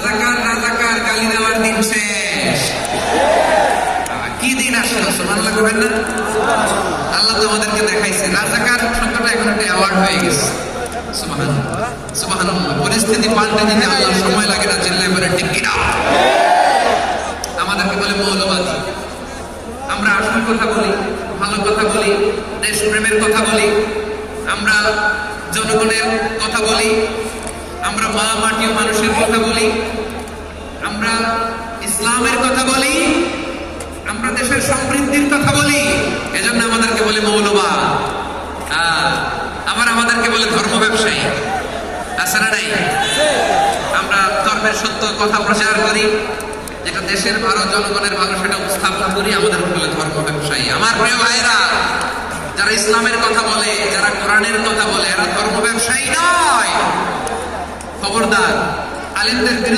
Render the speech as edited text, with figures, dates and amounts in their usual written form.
রাজাকার রাজাকার গালি দেওয়ার দিন শেষ। কি দিন আসলো সুবহানাল্লাহ করবেন না? আল্লাহ তো আমাদেরকে দেখাইছে রাজাকার শব্দটা এখন একটা অ্যাওয়ার্ড হয়ে গেছে। সুবহানাল্লাহ সুবহানাল্লাহ। পরিস্থিতি পাল্টে দিতে আল্লাহ সময় লাগে না, চিল্লায় বলে ঠিক কিনা? আমাদেরকে বলে মৌলবাদী। আমরা আসল কথা বলি, ভালো কথা বলি, দেশপ্রেমের কথা বলি, আমরা জনগণের কথা বলি, আমরা মা মাটি ও মানুষের কথা বলি, আমরা ইসলামের কথা বলি, আমরা দেশের সমৃদ্ধির কথা বলি। এজন্য আমাদেরকে বলে মৌলবাদ। আবার আমাদেরকে বলে ধর্ম ব্যবসায়ী। আছে না নাই? আমরা ধর্মের সত্য কথা প্রচার করি, যেটা দেশের ভালো জনগণের ভালো সেটা উপস্থাপন করি, আমাদের বলে ধর্ম ব্যবসায়ী। আমার প্রিয় ভাইরা, যারা ইসলামের কথা বলে, যারা কোরআনের কথা বলে, এরা ধর্ম ব্যবসায়ী নয়। খবরদার আলেমদের বিরুদ্ধে